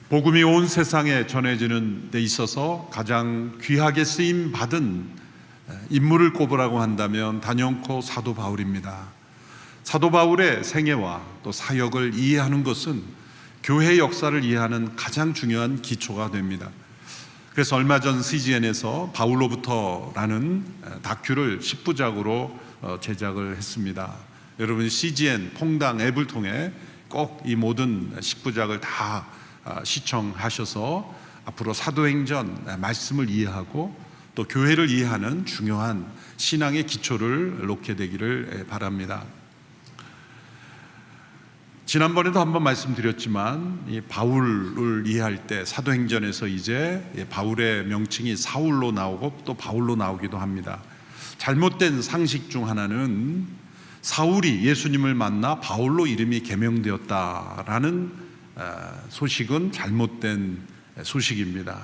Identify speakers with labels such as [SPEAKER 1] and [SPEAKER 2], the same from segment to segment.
[SPEAKER 1] 복음이 온 세상에 전해지는 데 있어서 가장 귀하게 쓰임 받은 인물을 꼽으라고 한다면 단연코 사도 바울입니다. 사도 바울의 생애와 또 사역을 이해하는 것은 교회 역사를 이해하는 가장 중요한 기초가 됩니다. 그래서 얼마 전 CGN에서 바울로부터라는 다큐를 10부작으로 제작을 했습니다. 여러분 CGN 퐁당 앱을 통해 꼭 이 모든 10부작을 다 시청하셔서 앞으로 사도행전 말씀을 이해하고 또 교회를 이해하는 중요한 신앙의 기초를 놓게 되기를 바랍니다. 지난번에도 한번 말씀드렸지만 이 바울을 이해할 때 사도행전에서 이제 바울의 명칭이 사울로 나오고 또 바울로 나오기도 합니다. 잘못된 상식 중 하나는 사울이 예수님을 만나 바울로 이름이 개명되었다라는 소식은 잘못된 소식입니다.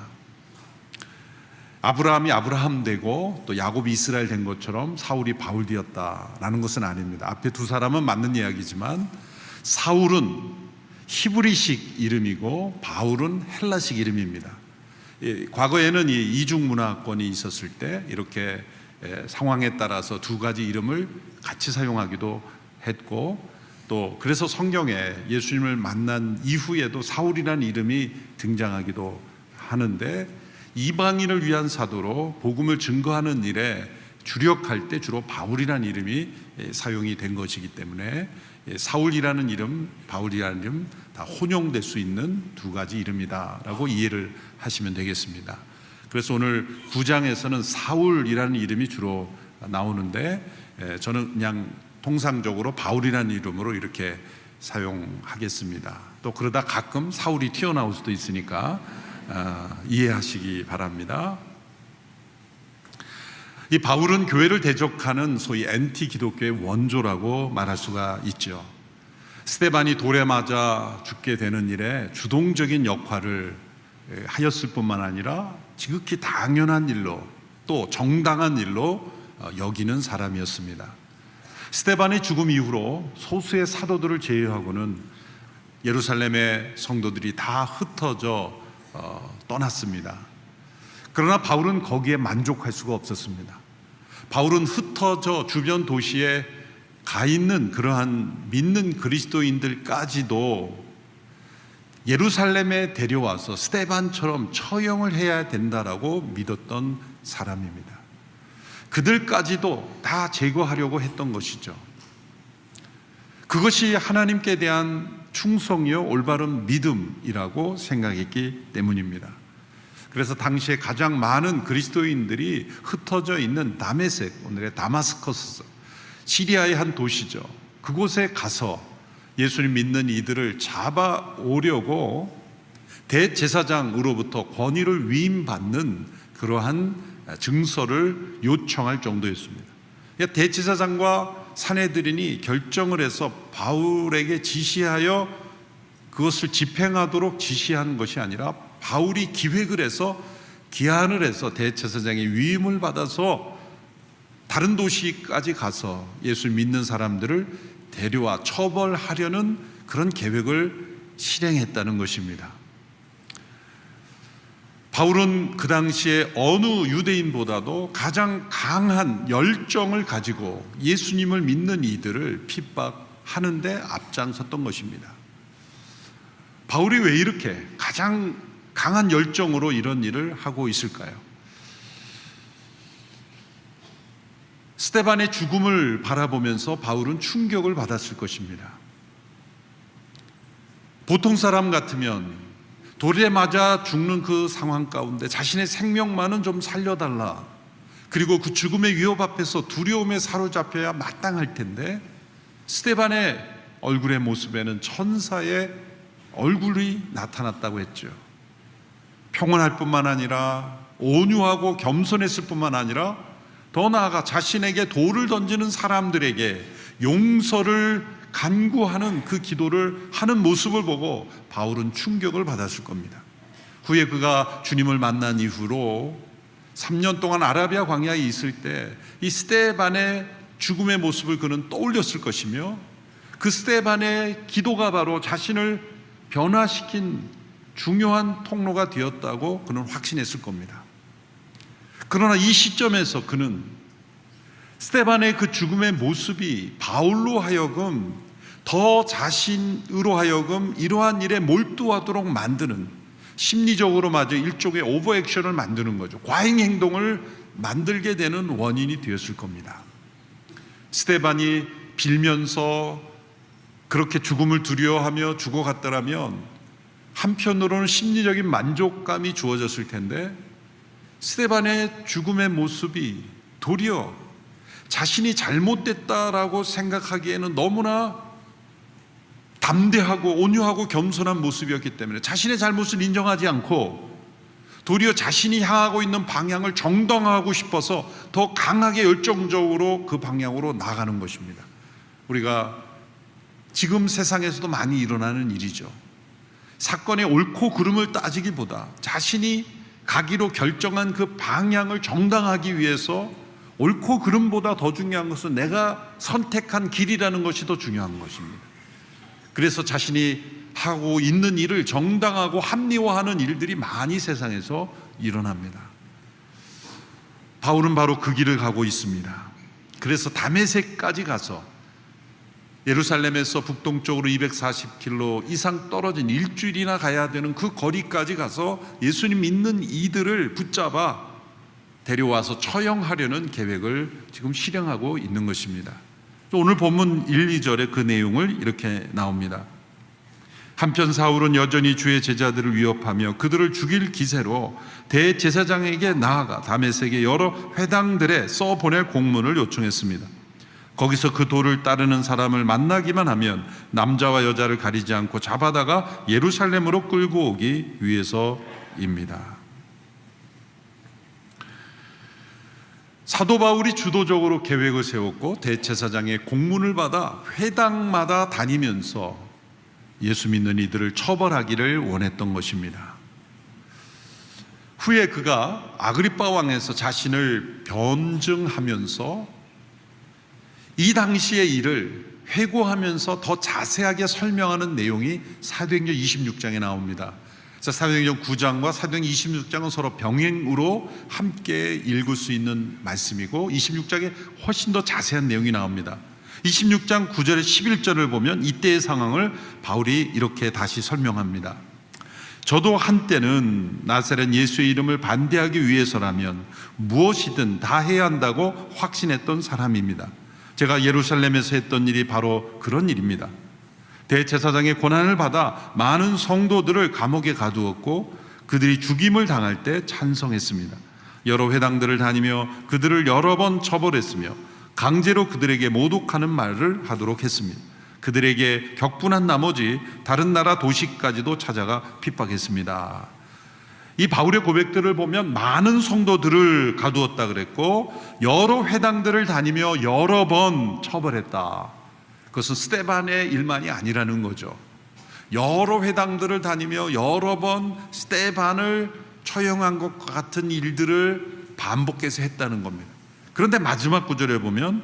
[SPEAKER 1] 아브라함이 아브라함 되고 또 야곱이 이스라엘 된 것처럼 사울이 바울 되었다라는 것은 아닙니다. 앞에 두 사람은 맞는 이야기지만 사울은 히브리식 이름이고 바울은 헬라식 이름입니다. 과거에는 이 이중 문화권이 있었을 때 이렇게 상황에 따라서 두 가지 이름을 같이 사용하기도 했고 또 그래서 성경에 예수님을 만난 이후에도 사울이라는 이름이 등장하기도 하는데 이방인을 위한 사도로 복음을 증거하는 일에 주력할 때 주로 바울이라는 이름이 사용이 된 것이기 때문에 사울이라는 이름, 바울이라는 이름 다 혼용될 수 있는 두 가지 이름이다라고 이해를 하시면 되겠습니다. 그래서 오늘 9장에서는 사울이라는 이름이 주로 나오는데 저는 그냥 통상적으로 바울이라는 이름으로 이렇게 사용하겠습니다. 또 그러다 가끔 사울이 튀어나올 수도 있으니까 이해하시기 바랍니다. 이 바울은 교회를 대적하는 소위 엔티 기독교의 원조라고 말할 수가 있죠. 스데반이 돌에 맞아 죽게 되는 일에 주동적인 역할을 하였을 뿐만 아니라 지극히 당연한 일로 또 정당한 일로 여기는 사람이었습니다. 스데반의 죽음 이후로 소수의 사도들을 제외하고는 예루살렘의 성도들이 다 흩어져 떠났습니다. 그러나 바울은 거기에 만족할 수가 없었습니다. 바울은 흩어져 주변 도시에 가 있는 그러한 믿는 그리스도인들까지도 예루살렘에 데려와서 스데반처럼 처형을 해야 된다라고 믿었던 사람입니다. 그들까지도 다 제거하려고 했던 것이죠. 그것이 하나님께 대한 충성이요 올바른 믿음이라고 생각했기 때문입니다. 그래서 당시에 가장 많은 그리스도인들이 흩어져 있는 다메섹, 오늘의 다마스커스, 시리아의 한 도시죠. 그곳에 가서 예수님 믿는 이들을 잡아오려고 대제사장으로부터 권위를 위임받는 그러한 증서를 요청할 정도였습니다. 그러니까 대제사장과 산헤드린이 결정을 해서 바울에게 지시하여 그것을 집행하도록 지시한 것이 아니라 바울이 기획을 해서 기한을 해서 대제사장의 위임을 받아서 다른 도시까지 가서 예수 믿는 사람들을 데려와 처벌하려는 그런 계획을 실행했다는 것입니다. 바울은 그 당시에 어느 유대인보다도 가장 강한 열정을 가지고 예수님을 믿는 이들을 핍박하는 데 앞장섰던 것입니다. 바울이 왜 이렇게 가장 강한 열정으로 이런 일을 하고 있을까요? 스데반의 죽음을 바라보면서 바울은 충격을 받았을 것입니다. 보통 사람 같으면 돌에 맞아 죽는 그 상황 가운데 자신의 생명만은 좀 살려달라, 그리고 그 죽음의 위협 앞에서 두려움에 사로잡혀야 마땅할 텐데 스데반의 얼굴의 모습에는 천사의 얼굴이 나타났다고 했죠. 평온할 뿐만 아니라 온유하고 겸손했을 뿐만 아니라 더 나아가 자신에게 돌을 던지는 사람들에게 용서를 간구하는 그 기도를 하는 모습을 보고 바울은 충격을 받았을 겁니다. 후에 그가 주님을 만난 이후로 3년 동안 아라비아 광야에 있을 때 이 스데반의 죽음의 모습을 그는 떠올렸을 것이며 그 스데반의 기도가 바로 자신을 변화시킨 중요한 통로가 되었다고 그는 확신했을 겁니다. 그러나 이 시점에서 그는 스데반의 그 죽음의 모습이 바울로 하여금 더 자신으로 하여금 이러한 일에 몰두하도록 만드는, 심리적으로마저 일종의 오버액션을 만드는 거죠. 과잉 행동을 만들게 되는 원인이 되었을 겁니다. 스데반이 빌면서 그렇게 죽음을 두려워하며 죽어갔더라면 한편으로는 심리적인 만족감이 주어졌을 텐데, 스데반의 죽음의 모습이 도리어 자신이 잘못됐다라고 생각하기에는 너무나 담대하고 온유하고 겸손한 모습이었기 때문에 자신의 잘못을 인정하지 않고 도리어 자신이 향하고 있는 방향을 정당화하고 싶어서 더 강하게 열정적으로 그 방향으로 나가는 것입니다. 우리가 지금 세상에서도 많이 일어나는 일이죠. 사건의 옳고 그름을 따지기보다 자신이 가기로 결정한 그 방향을 정당하기 위해서 옳고 그름보다 더 중요한 것은 내가 선택한 길이라는 것이 더 중요한 것입니다. 그래서 자신이 하고 있는 일을 정당하고 합리화하는 일들이 많이 세상에서 일어납니다. 바울은 바로 그 길을 가고 있습니다. 그래서 다메섹까지 가서 예루살렘에서 북동쪽으로 240km 이상 떨어진 일주일이나 가야 되는 그 거리까지 가서 예수님 믿는 이들을 붙잡아 데려와서 처형하려는 계획을 지금 실행하고 있는 것입니다. 오늘 본문 1, 2절에 그 내용을 이렇게 나옵니다. 한편 사울은 여전히 주의 제자들을 위협하며 그들을 죽일 기세로 대제사장에게 나아가 다메섹의 여러 회당들에 써보낼 공문을 요청했습니다. 거기서 그 도를 따르는 사람을 만나기만 하면 남자와 여자를 가리지 않고 잡아다가 예루살렘으로 끌고 오기 위해서입니다. 사도 바울이 주도적으로 계획을 세웠고 대제사장의 공문을 받아 회당마다 다니면서 예수 믿는 이들을 처벌하기를 원했던 것입니다. 후에 그가 아그리빠 왕에서 자신을 변증하면서 이 당시의 일을 회고하면서 더 자세하게 설명하는 내용이 사도행전 26장에 나옵니다. 사도행전 9장과 사도행전 26장은 서로 병행으로 함께 읽을 수 있는 말씀이고 26장에 훨씬 더 자세한 내용이 나옵니다. 26장 9절에 11절을 보면 이때의 상황을 바울이 이렇게 다시 설명합니다. 저도 한때는 나사렛 예수의 이름을 반대하기 위해서라면 무엇이든 다 해야 한다고 확신했던 사람입니다. 제가 예루살렘에서 했던 일이 바로 그런 일입니다. 대제사장의 고난을 받아 많은 성도들을 감옥에 가두었고 그들이 죽임을 당할 때 찬성했습니다. 여러 회당들을 다니며 그들을 여러 번 처벌했으며 강제로 그들에게 모독하는 말을 하도록 했습니다. 그들에게 격분한 나머지 다른 나라 도시까지도 찾아가 핍박했습니다. 이 바울의 고백들을 보면 많은 성도들을 가두었다 그랬고 여러 회당들을 다니며 여러 번 처벌했다. 그것은 스데반의 일만이 아니라는 거죠. 여러 회당들을 다니며 여러 번 스데반을 처형한 것과 같은 일들을 반복해서 했다는 겁니다. 그런데 마지막 구절에 보면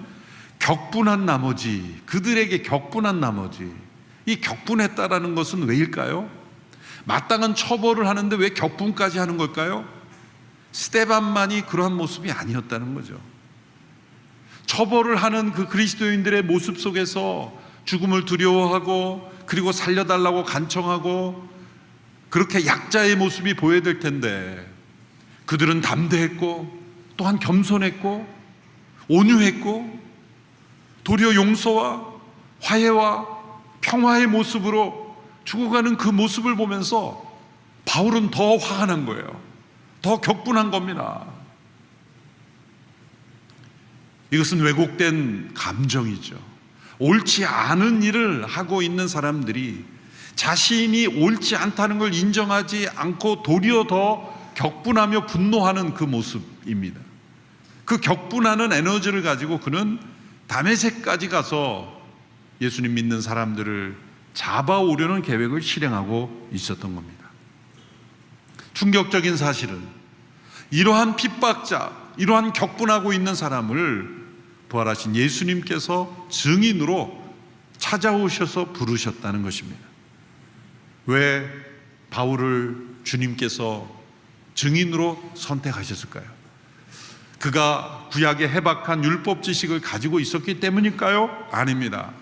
[SPEAKER 1] 격분한 나머지, 그들에게 격분한 나머지, 이 격분했다라는 것은 왜일까요? 마땅한 처벌을 하는데 왜 격분까지 하는 걸까요? 스데반만이 그러한 모습이 아니었다는 거죠. 처벌을 하는 그 그리스도인들의 모습 속에서 죽음을 두려워하고 그리고 살려달라고 간청하고 그렇게 약자의 모습이 보여야 될 텐데 그들은 담대했고 또한 겸손했고 온유했고 도리어 용서와 화해와 평화의 모습으로 죽어가는 그 모습을 보면서 바울은 더 화가 난 거예요. 더 격분한 겁니다. 이것은 왜곡된 감정이죠. 옳지 않은 일을 하고 있는 사람들이 자신이 옳지 않다는 걸 인정하지 않고 도리어 더 격분하며 분노하는 그 모습입니다. 그 격분하는 에너지를 가지고 그는 다메섹까지 가서 예수님 믿는 사람들을 잡아오려는 계획을 실행하고 있었던 겁니다. 충격적인 사실은 이러한 핍박자, 이러한 격분하고 있는 사람을 부활하신 예수님께서 증인으로 찾아오셔서 부르셨다는 것입니다. 왜 바울을 주님께서 증인으로 선택하셨을까요? 그가 구약의 해박한 율법 지식을 가지고 있었기 때문일까요? 아닙니다.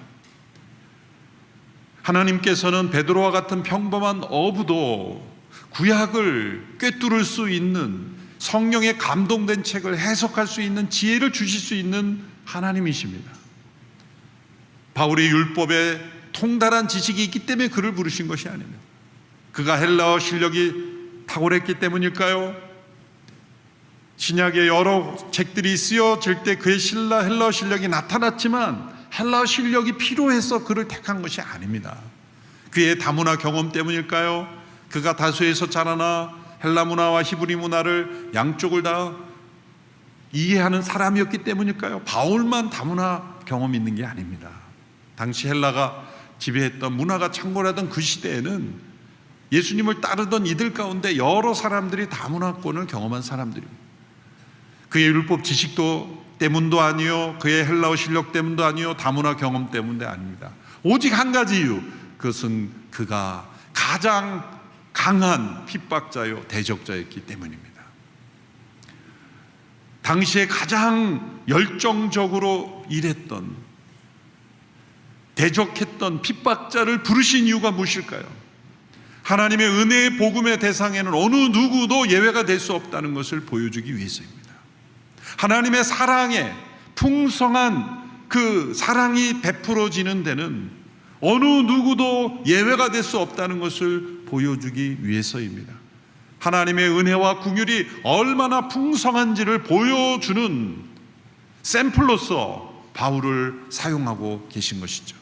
[SPEAKER 1] 하나님께서는 베드로와 같은 평범한 어부도 구약을 꿰뚫을 수 있는, 성령에 감동된 책을 해석할 수 있는 지혜를 주실 수 있는 하나님이십니다. 바울의 율법에 통달한 지식이 있기 때문에 그를 부르신 것이 아닙니다. 그가 헬라어 실력이 탁월했기 때문일까요? 신약에 여러 책들이 쓰여질 때 그의 헬라어 실력이 나타났지만 헬라어 실력이 필요해서 그를 택한 것이 아닙니다. 그의 다문화 경험 때문일까요? 그가 다수에서 자라나 헬라 문화와 히브리 문화를 양쪽을 다 이해하는 사람이었기 때문일까요? 바울만 다문화 경험이 있는 게 아닙니다. 당시 헬라가 지배했던, 문화가 창궐하던 그 시대에는 예수님을 따르던 이들 가운데 여러 사람들이 다문화권을 경험한 사람들입니다. 그의 율법 지식도 때문도 아니요, 그의 헬라어 실력 때문도 아니요, 다문화 경험 때문도 아닙니다. 오직 한 가지 이유, 그것은 그가 가장 강한 핍박자요 대적자였기 때문입니다. 당시에 가장 열정적으로 일했던, 대적했던 핍박자를 부르신 이유가 무엇일까요? 하나님의 은혜의 복음의 대상에는 어느 누구도 예외가 될 수 없다는 것을 보여주기 위해서입니다. 하나님의 사랑에 풍성한 그 사랑이 베풀어지는 데는 어느 누구도 예외가 될 수 없다는 것을 보여주기 위해서입니다. 하나님의 은혜와 긍휼이 얼마나 풍성한지를 보여주는 샘플로서 바울을 사용하고 계신 것이죠.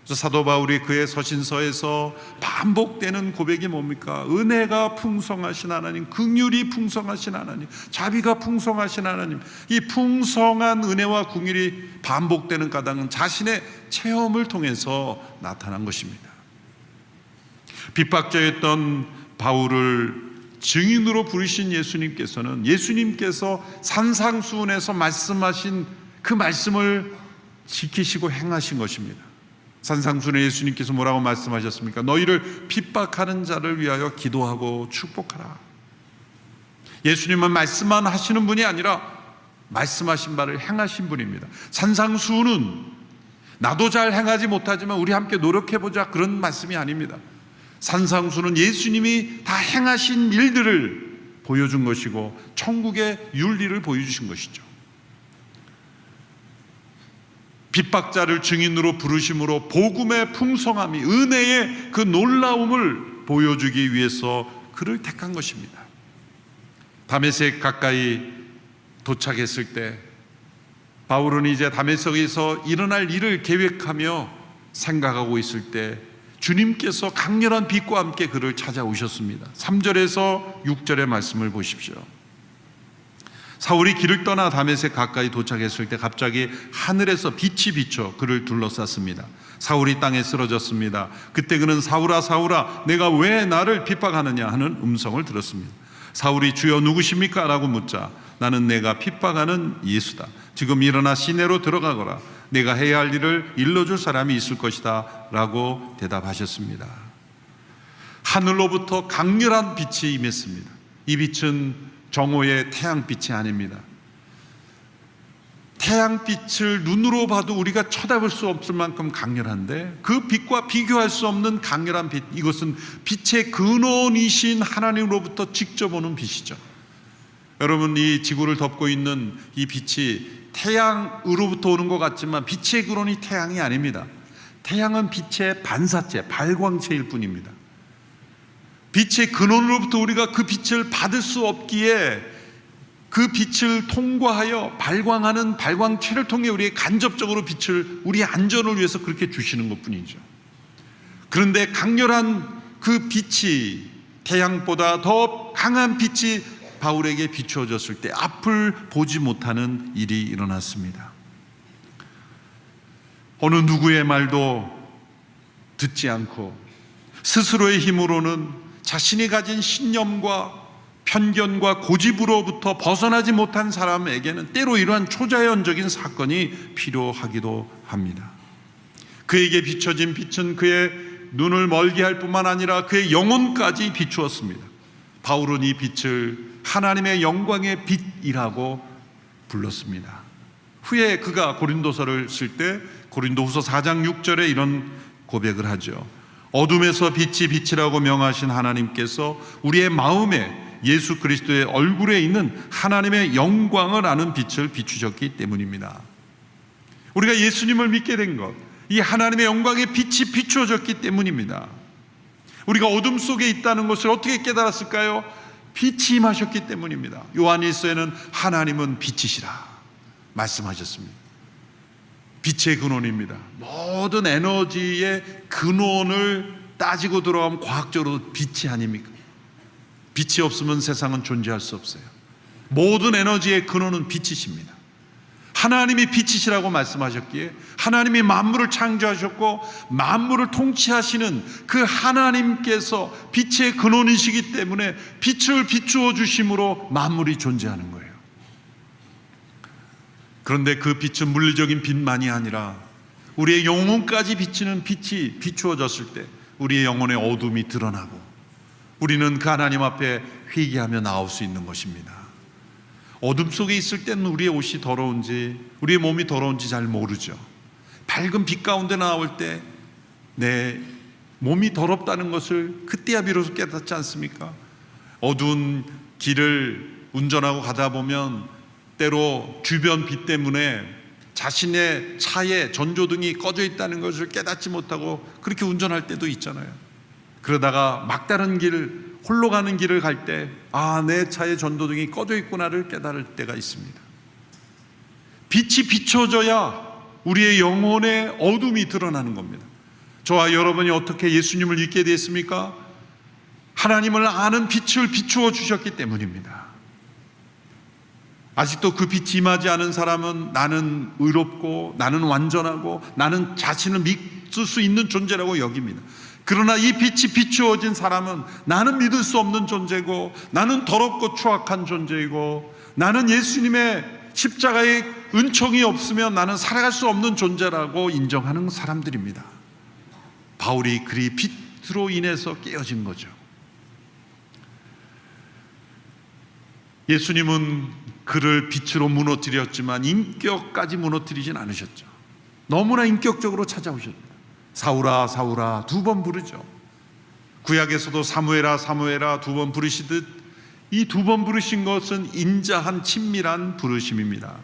[SPEAKER 1] 그래서 사도 바울이 그의 서신서에서 반복되는 고백이 뭡니까? 은혜가 풍성하신 하나님, 긍휼이 풍성하신 하나님, 자비가 풍성하신 하나님. 이 풍성한 은혜와 긍휼이 반복되는 까닭은 자신의 체험을 통해서 나타난 것입니다. 핍박자였던 바울을 증인으로 부르신 예수님께서 산상수훈에서 말씀하신 그 말씀을 지키시고 행하신 것입니다. 산상수훈에 예수님께서 뭐라고 말씀하셨습니까? 너희를 핍박하는 자를 위하여 기도하고 축복하라. 예수님은 말씀만 하시는 분이 아니라 말씀하신 바를 행하신 분입니다. 산상수훈은 나도 잘 행하지 못하지만 우리 함께 노력해보자, 그런 말씀이 아닙니다. 산상수훈은 예수님이 다 행하신 일들을 보여준 것이고 천국의 윤리를 보여주신 것이죠. 핍박자를 증인으로 부르심으로 복음의 풍성함이, 은혜의 그 놀라움을 보여주기 위해서 그를 택한 것입니다. 다메섹 가까이 도착했을 때 바울은 이제 다메섹에서 일어날 일을 계획하며 생각하고 있을 때 주님께서 강렬한 빛과 함께 그를 찾아오셨습니다. 3절에서 6절의 말씀을 보십시오. 사울이 길을 떠나 다메섹 가까이 도착했을 때 갑자기 하늘에서 빛이 비쳐 그를 둘러쌌습니다. 사울이 땅에 쓰러졌습니다. 그때 그는 사울아 사울아 내가 왜 나를 핍박하느냐 하는 음성을 들었습니다. 사울이 주여 누구십니까? 라고 묻자 나는 내가 핍박하는 예수다. 지금 일어나 시내로 들어가거라. 내가 해야 할 일을 일러줄 사람이 있을 것이다 라고 대답하셨습니다. 하늘로부터 강렬한 빛이 임했습니다. 이 빛은 정오의 태양빛이 아닙니다. 태양빛을 눈으로 봐도 우리가 쳐다볼 수 없을 만큼 강렬한데 그 빛과 비교할 수 없는 강렬한 빛, 이것은 빛의 근원이신 하나님으로부터 직접 오는 빛이죠. 여러분, 이 지구를 덮고 있는 이 빛이 태양으로부터 오는 것 같지만 빛의 근원이 태양이 아닙니다. 태양은 빛의 반사체, 발광체일 뿐입니다. 빛의 근원으로부터 우리가 그 빛을 받을 수 없기에 그 빛을 통과하여 발광하는 발광체를 통해 우리의 간접적으로 빛을, 우리의 안전을 위해서 그렇게 주시는 것뿐이죠. 그런데 강렬한 그 빛이, 태양보다 더 강한 빛이 바울에게 비추어졌을 때 앞을 보지 못하는 일이 일어났습니다. 어느 누구의 말도 듣지 않고 스스로의 힘으로는 자신이 가진 신념과 편견과 고집으로부터 벗어나지 못한 사람에게는 때로 이러한 초자연적인 사건이 필요하기도 합니다. 그에게 비춰진 빛은 그의 눈을 멀게 할 뿐만 아니라 그의 영혼까지 비추었습니다. 바울은 이 빛을 하나님의 영광의 빛이라고 불렀습니다. 후에 그가 고린도서를 쓸 때 고린도후서 4장 6절에 이런 고백을 하죠. 어둠에서 빛이 빛이라고 명하신 하나님께서 우리의 마음에 예수 그리스도의 얼굴에 있는 하나님의 영광을 아는 빛을 비추셨기 때문입니다. 우리가 예수님을 믿게 된 것, 이 하나님의 영광의 빛이 비추어졌기 때문입니다. 우리가 어둠 속에 있다는 것을 어떻게 깨달았을까요? 빛이 임하셨기 때문입니다. 요한일서에는 하나님은 빛이시라 말씀하셨습니다. 빛의 근원입니다. 모든 에너지의 근원을 따지고 들어가면 과학적으로 빛이 아닙니까? 빛이 없으면 세상은 존재할 수 없어요. 모든 에너지의 근원은 빛이십니다. 하나님이 빛이시라고 말씀하셨기에 하나님이 만물을 창조하셨고 만물을 통치하시는 그 하나님께서 빛의 근원이시기 때문에 빛을 비추어 주심으로 만물이 존재하는 거예요. 그런데 그 빛은 물리적인 빛만이 아니라 우리의 영혼까지 비치는 빛이 비추어졌을 때 우리의 영혼의 어둠이 드러나고 우리는 그 하나님 앞에 회개하며 나올 수 있는 것입니다. 어둠 속에 있을 때는 우리의 옷이 더러운지 우리의 몸이 더러운지 잘 모르죠. 밝은 빛 가운데 나올 때 내 몸이 더럽다는 것을 그때야 비로소 깨닫지 않습니까? 어두운 길을 운전하고 가다 보면 때로 주변 빛 때문에 자신의 차에 전조등이 꺼져 있다는 것을 깨닫지 못하고 그렇게 운전할 때도 있잖아요. 그러다가 막다른 길, 홀로 가는 길을 갈 때 내 차에 전조등이 꺼져 있구나를 깨달을 때가 있습니다. 빛이 비춰져야 우리의 영혼의 어둠이 드러나는 겁니다. 저와 여러분이 어떻게 예수님을 믿게 됐습니까? 하나님을 아는 빛을 비추어 주셨기 때문입니다. 아직도 그 빛이 임하지 않은 사람은 나는 의롭고 나는 완전하고 나는 자신을 믿을 수 있는 존재라고 여깁니다. 그러나 이 빛이 비추어진 사람은 나는 믿을 수 없는 존재고 나는 더럽고 추악한 존재이고 나는 예수님의 십자가의 은총이 없으면 나는 살아갈 수 없는 존재라고 인정하는 사람들입니다. 바울이 그리 빛으로 인해서 깨어진 거죠. 예수님은 그를 빛으로 무너뜨렸지만 인격까지 무너뜨리진 않으셨죠. 너무나 인격적으로 찾아오셨습니다. 사울아 사울아 두 번 부르죠. 구약에서도 사무엘아 사무엘아 두 번 부르시듯 이 두 번 부르신 것은 인자한 친밀한 부르심입니다.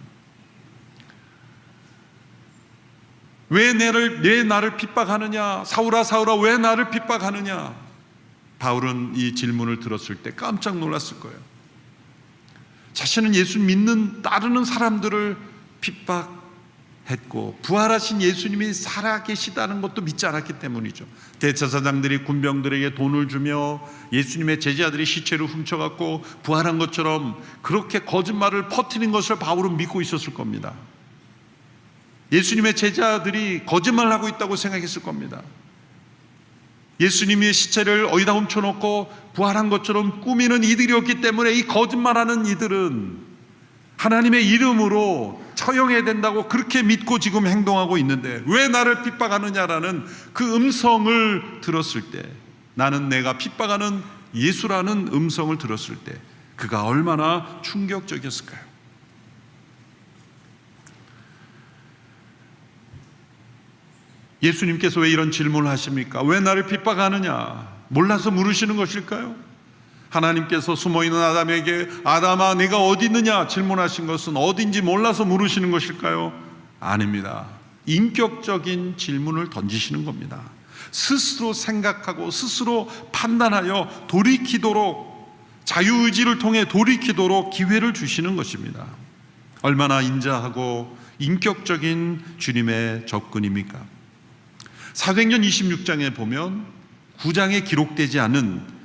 [SPEAKER 1] 왜 나를 핍박하느냐? 사울아 사울아 왜 나를 핍박하느냐? 바울은 이 질문을 들었을 때 깜짝 놀랐을 거예요. 자신은 예수 믿는 따르는 사람들을 핍박했고 부활하신 예수님이 살아계시다는 것도 믿지 않았기 때문이죠. 대제사장들이 군병들에게 돈을 주며 예수님의 제자들이 시체를 훔쳐갖고 부활한 것처럼 그렇게 거짓말을 퍼뜨린 것을 바울은 믿고 있었을 겁니다. 예수님의 제자들이 거짓말을 하고 있다고 생각했을 겁니다. 예수님의 시체를 어디다 훔쳐놓고 부활한 것처럼 꾸미는 이들이었기 때문에 이 거짓말하는 이들은 하나님의 이름으로 처형해야 된다고 그렇게 믿고 지금 행동하고 있는데 왜 나를 핍박하느냐라는 그 음성을 들었을 때, 나는 내가 핍박하는 예수라는 음성을 들었을 때 그가 얼마나 충격적이었을까요? 예수님께서 왜 이런 질문을 하십니까? 왜 나를 핍박하느냐? 몰라서 물으시는 것일까요? 하나님께서 숨어있는 아담에게 아담아 내가 어디 있느냐 질문하신 것은 어딘지 몰라서 물으시는 것일까요? 아닙니다. 인격적인 질문을 던지시는 겁니다. 스스로 생각하고 스스로 판단하여 돌이키도록, 자유의지를 통해 돌이키도록 기회를 주시는 것입니다. 얼마나 인자하고 인격적인 주님의 접근입니까? 사도행전 26장에 보면 9장에 기록되지 않은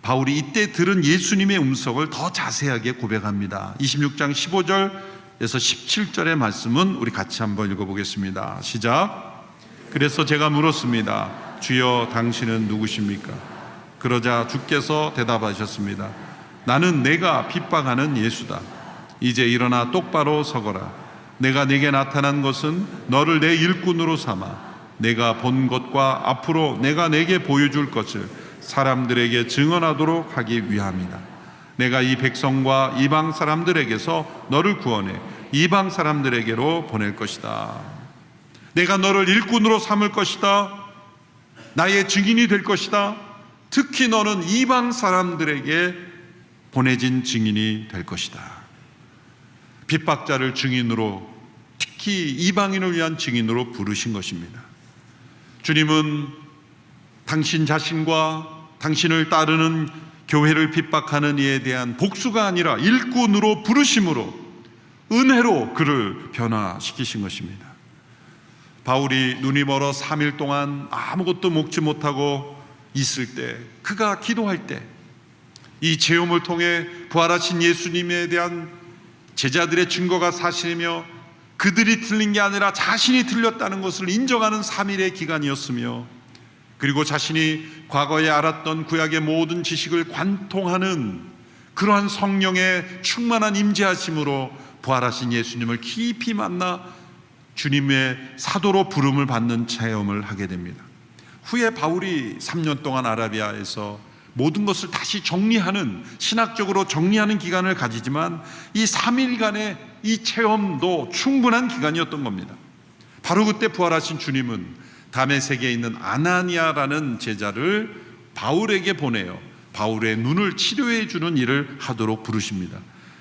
[SPEAKER 1] 바울이 이때 들은 예수님의 음성을 더 자세하게 고백합니다. 26장 15절에서 17절의 말씀은 우리 같이 한번 읽어보겠습니다. 시작. 그래서 제가 물었습니다. 주여 당신은 누구십니까? 그러자 주께서 대답하셨습니다. 나는 내가 핍박하는 예수다. 이제 일어나 똑바로 서거라. 내가 네게 나타난 것은 너를 내 일꾼으로 삼아 내가 본 것과 앞으로 내가 내게 보여줄 것을 사람들에게 증언하도록 하기 위함이다. 내가 이 백성과 이방 사람들에게서 너를 구원해 이방 사람들에게로 보낼 것이다. 내가 너를 일꾼으로 삼을 것이다. 나의 증인이 될 것이다. 특히 너는 이방 사람들에게 보내진 증인이 될 것이다. 핍박자를 증인으로, 특히 이방인을 위한 증인으로 부르신 것입니다. 주님은 당신 자신과 당신을 따르는 교회를 핍박하는 이에 대한 복수가 아니라 일꾼으로 부르심으로 은혜로 그를 변화시키신 것입니다. 바울이 눈이 멀어 3일 동안 아무것도 먹지 못하고 있을 때, 그가 기도할 때 이 체험을 통해 부활하신 예수님에 대한 제자들의 증거가 사실이며 그들이 틀린 게 아니라 자신이 틀렸다는 것을 인정하는 3일의 기간이었으며, 그리고 자신이 과거에 알았던 구약의 모든 지식을 관통하는 그러한 성령의 충만한 임재하심으로 부활하신 예수님을 깊이 만나 주님의 사도로 부름을 받는 체험을 하게 됩니다. 후에 바울이 3년 동안 아라비아에서 모든 것을 다시 정리하는, 신학적으로 정리하는 기간을 가지지만 이 3일간의 이 체험도 충분한 기간이었던 겁니다. 바로 그때 부활하신 주님은 다메섹에 있는 아나니아라는 제자를 바울에게 보내어 바울의 눈을 치료해 주는 일을 하도록 부르십니다.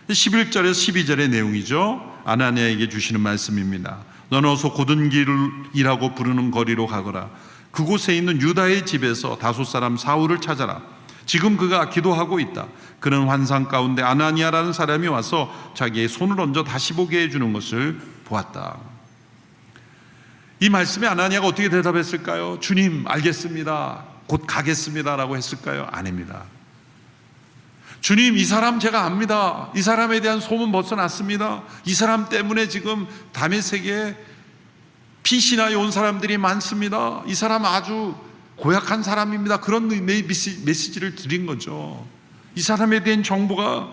[SPEAKER 1] 11절에서 12절의 내용이죠. 아나니아에게 주시는 말씀입니다. 너는 어서 고든 길이라고 부르는 거리로 가거라. 그곳에 있는 유다의 집에서 다소 사람 사울을 찾아라. 지금 그가 기도하고 있다. 그는 환상 가운데 아나니아라는 사람이 와서 자기의 손을 얹어 다시 보게 해주는 것을 보았다. 이 말씀에 아나니아가 어떻게 대답했을까요? 주님, 알겠습니다, 곧 가겠습니다 라고 했을까요? 아닙니다. 주님, 이 사람 제가 압니다. 이 사람에 대한 소문 벗어났습니다. 이 사람 때문에 지금 다메섹에 피신하에 온 사람들이 많습니다. 이 사람 아주 고약한 사람입니다. 그런 메시지를 드린 거죠. 이 사람에 대한 정보가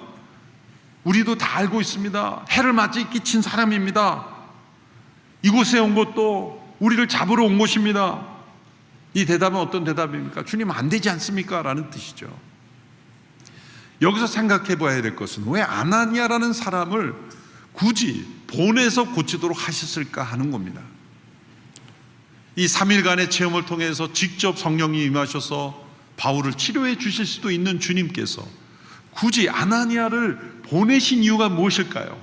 [SPEAKER 1] 우리도 다 알고 있습니다. 해를 맞이 끼친 사람입니다. 이곳에 온 것도 우리를 잡으러 온 것입니다. 이 대답은 어떤 대답입니까? 주님, 안 되지 않습니까? 라는 뜻이죠. 여기서 생각해 봐야 될 것은 왜 아나니아라는 사람을 굳이 보내서 고치도록 하셨을까 하는 겁니다. 이 3일간의 체험을 통해서 직접 성령이 임하셔서 바울을 치료해 주실 수도 있는 주님께서 굳이 아나니아를 보내신 이유가 무엇일까요?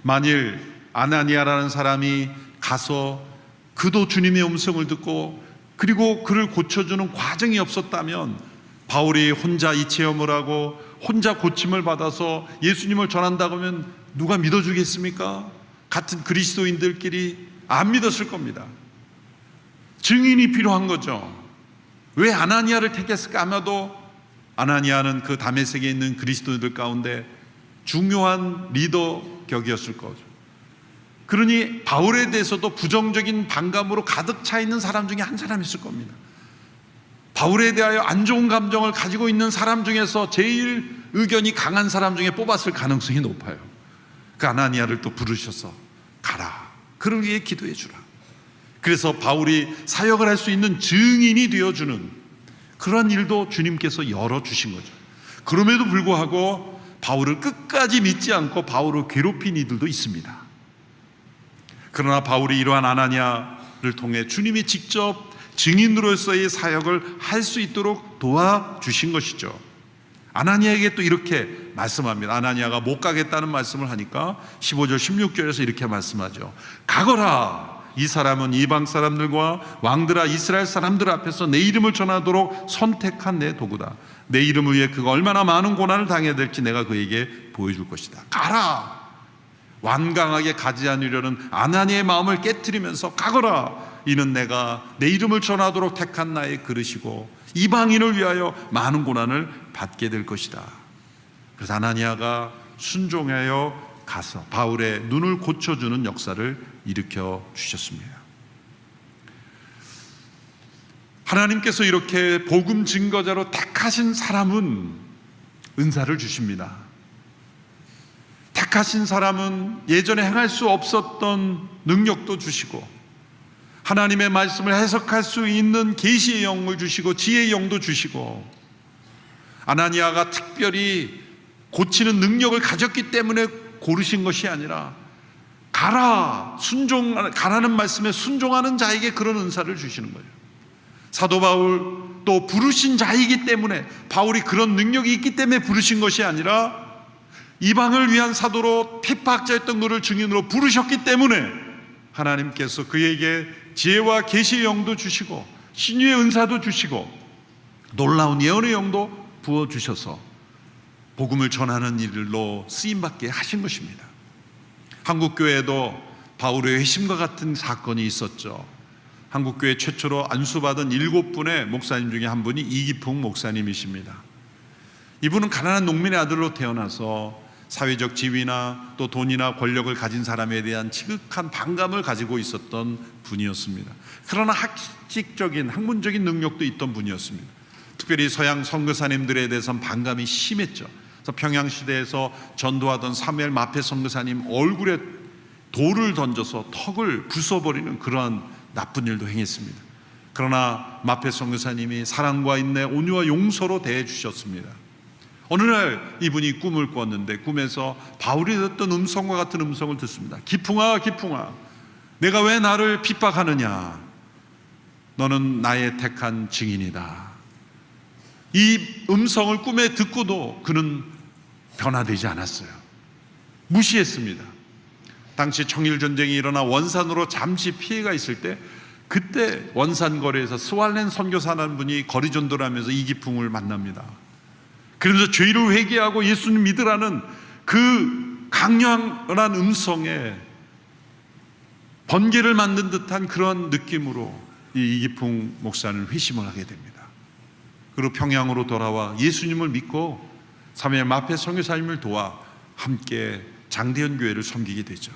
[SPEAKER 1] 만일 아나니아라는 사람이 가서 그도 주님의 음성을 듣고 그리고 그를 고쳐주는 과정이 없었다면 바울이 혼자 이 체험을 하고 혼자 고침을 받아서 예수님을 전한다고 하면 누가 믿어주겠습니까? 같은 그리스도인들끼리 안 믿었을 겁니다. 증인이 필요한 거죠. 왜 아나니아를 택했을까? 아마도 아나니아는 그 다메섹에 있는 그리스도인들 가운데 중요한 리더 격이었을 거죠. 그러니 바울에 대해서도 부정적인 반감으로 가득 차 있는 사람 중에 한 사람이었을 겁니다. 바울에 대하여 안 좋은 감정을 가지고 있는 사람 중에서 제일 의견이 강한 사람 중에 뽑았을 가능성이 높아요. 그 아나니아를 또 부르셔서 가라, 그를 위해 기도해 주라. 그래서 바울이 사역을 할 수 있는 증인이 되어주는 그런 일도 주님께서 열어주신 거죠. 그럼에도 불구하고 바울을 끝까지 믿지 않고 바울을 괴롭힌 이들도 있습니다. 그러나 바울이 이러한 아나니아를 통해 주님이 직접 증인으로서의 사역을 할 수 있도록 도와주신 것이죠. 아나니아에게 또 이렇게 말씀합니다. 아나니아가 못 가겠다는 말씀을 하니까 15절 16절에서 이렇게 말씀하죠. 가거라. 이 사람은 이방 사람들과 왕들아 이스라엘 사람들 앞에서 내 이름을 전하도록 선택한 내 도구다. 내 이름을 위해 그가 얼마나 많은 고난을 당해야 될지 내가 그에게 보여줄 것이다. 가라. 완강하게 가지 않으려는 아나니아의 마음을 깨트리면서 가거라. 이는 내가 내 이름을 전하도록 택한 나의 그릇이고 이방인을 위하여 많은 고난을 받게 될 것이다. 그래서 아나니아가 순종하여 가서 바울의 눈을 고쳐주는 역사를 일으켜 주셨습니다. 하나님께서 이렇게 복음 증거자로 택하신 사람은 은사를 주십니다. 택하신 사람은 예전에 행할 수 없었던 능력도 주시고 하나님의 말씀을 해석할 수 있는 계시의 영을 주시고 지혜의 영도 주시고, 아나니아가 특별히 고치는 능력을 가졌기 때문에 고르신 것이 아니라 가라는 말씀에 순종하는 자에게 그런 은사를 주시는 거예요. 사도 바울 또 부르신 자이기 때문에, 바울이 그런 능력이 있기 때문에 부르신 것이 아니라 이방을 위한 사도로 핍박자였던 그를 증인으로 부르셨기 때문에 하나님께서 그에게 지혜와 계시의 영도 주시고 신유의 은사도 주시고 놀라운 예언의 영도 부어주셔서 복음을 전하는 일로 쓰임받게 하신 것입니다. 한국교회에도 바울의 회심과 같은 사건이 있었죠. 한국교회 최초로 안수받은 7분의 목사님 중에 한 분이 이기풍 목사님이십니다. 이분은 가난한 농민의 아들로 태어나서 사회적 지위나 또 돈이나 권력을 가진 사람에 대한 지극한 반감을 가지고 있었던 분이었습니다. 그러나 학문적인 능력도 있던 분이었습니다. 특별히 서양 선교사님들에 대해서는 반감이 심했죠. 그래서 평양시대에서 전도하던 사무엘 마페 선교사님 얼굴에 돌을 던져서 턱을 부숴버리는 그러한 나쁜 일도 행했습니다. 그러나 마페 선교사님이 사랑과 인내, 온유와 용서로 대해주셨습니다. 어느 날 이분이 꿈을 꿨는데 꿈에서 바울이 듣던 음성과 같은 음성을 듣습니다. 기풍아, 기풍아, 내가 왜 나를 핍박하느냐? 너는 나의 택한 증인이다. 이 음성을 꿈에 듣고도 그는 변화되지 않았어요. 무시했습니다. 당시 청일전쟁이 일어나 원산으로 잠시 피해가 있을 때, 그때 원산거리에서 스왈렌 선교사라는 분이 거리전도를 하면서 이기풍을 만납니다. 그러면서 죄를 회개하고 예수님 믿으라는 그 강렬한 음성에 번개를 만든 듯한 그런 느낌으로 이 이기풍 목사는 회심을 하게 됩니다. 그리고 평양으로 돌아와 예수님을 믿고 사무엘 마페 선교사님을 도와 함께 장대현 교회를 섬기게 되죠.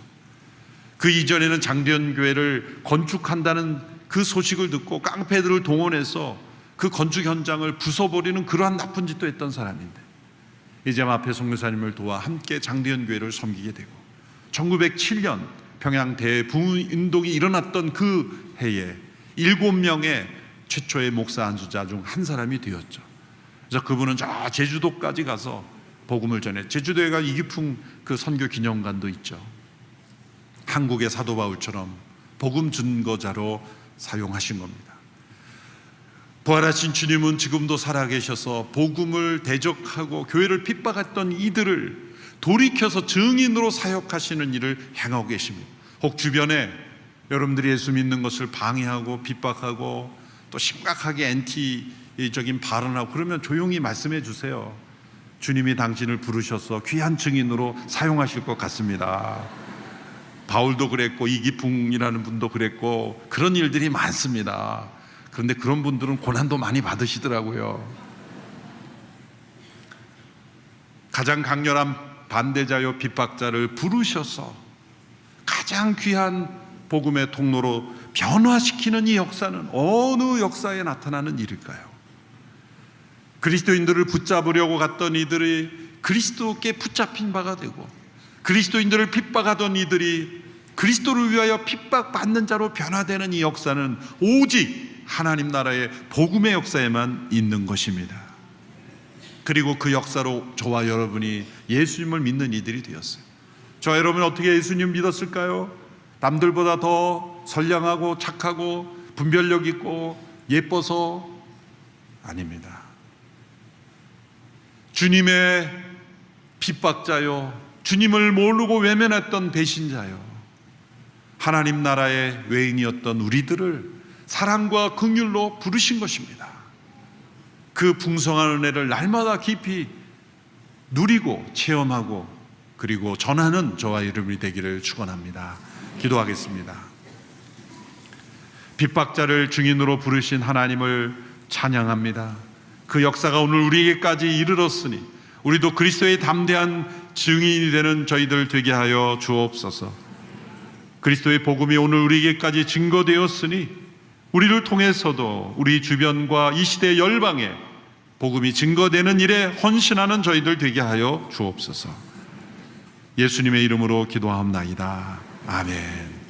[SPEAKER 1] 그 이전에는 장대현 교회를 건축한다는 그 소식을 듣고 깡패들을 동원해서 그 건축 현장을 부숴버리는 그러한 나쁜 짓도 했던 사람인데, 이제 마페 선교사님을 도와 함께 장대현 교회를 섬기게 되고 1907년 평양 대부운동이 일어났던 그 해에 7명의 최초의 목사 안수자 중 한 사람이 되었죠. 그래서 그분은 저 제주도까지 가서 복음을 전해, 제주도에가 이기풍 그 선교 기념관도 있죠. 한국의 사도 바울처럼 복음 증거자로 사용하신 겁니다. 부활하신 주님은 지금도 살아계셔서 복음을 대적하고 교회를 핍박했던 이들을 돌이켜서 증인으로 사역하시는 일을 행하고 계십니다. 혹 주변에 여러분들이 예수 믿는 것을 방해하고 핍박하고 또 심각하게 엔티적인 발언하고 그러면 조용히 말씀해 주세요. 주님이 당신을 부르셔서 귀한 증인으로 사용하실 것 같습니다. 바울도 그랬고 이기풍이라는 분도 그랬고 그런 일들이 많습니다. 그런데 그런 분들은 고난도 많이 받으시더라고요. 가장 강렬한 반대자요 핍박자를 부르셔서 가장 귀한 복음의 통로로 변화시키는 이 역사는 어느 역사에 나타나는 일일까요? 그리스도인들을 붙잡으려고 갔던 이들이 그리스도께 붙잡힌 바가 되고, 그리스도인들을 핍박하던 이들이 그리스도를 위하여 핍박받는 자로 변화되는 이 역사는 오직 하나님 나라의 복음의 역사에만 있는 것입니다. 그리고 그 역사로 저와 여러분이 예수님을 믿는 이들이 되었어요. 저와 여러분은 어떻게 예수님 믿었을까요? 남들보다 더 선량하고 착하고 분별력 있고 예뻐서? 아닙니다. 주님의 핍박자요, 주님을 모르고 외면했던 배신자요, 하나님 나라의 외인이었던 우리들을 사랑과 긍휼로 부르신 것입니다. 그 풍성한 은혜를 날마다 깊이 누리고 체험하고 그리고 전하는 저와 여러분이 되기를 축원합니다. 기도하겠습니다. 핍박자를 증인으로 부르신 하나님을 찬양합니다. 그 역사가 오늘 우리에게까지 이르렀으니 우리도 그리스도의 담대한 증인이 되는 저희들 되게 하여 주옵소서. 그리스도의 복음이 오늘 우리에게까지 증거되었으니 우리를 통해서도 우리 주변과 이 시대 열방에 복음이 증거되는 일에 헌신하는 저희들 되게 하여 주옵소서. 예수님의 이름으로 기도하옵나이다. 아멘.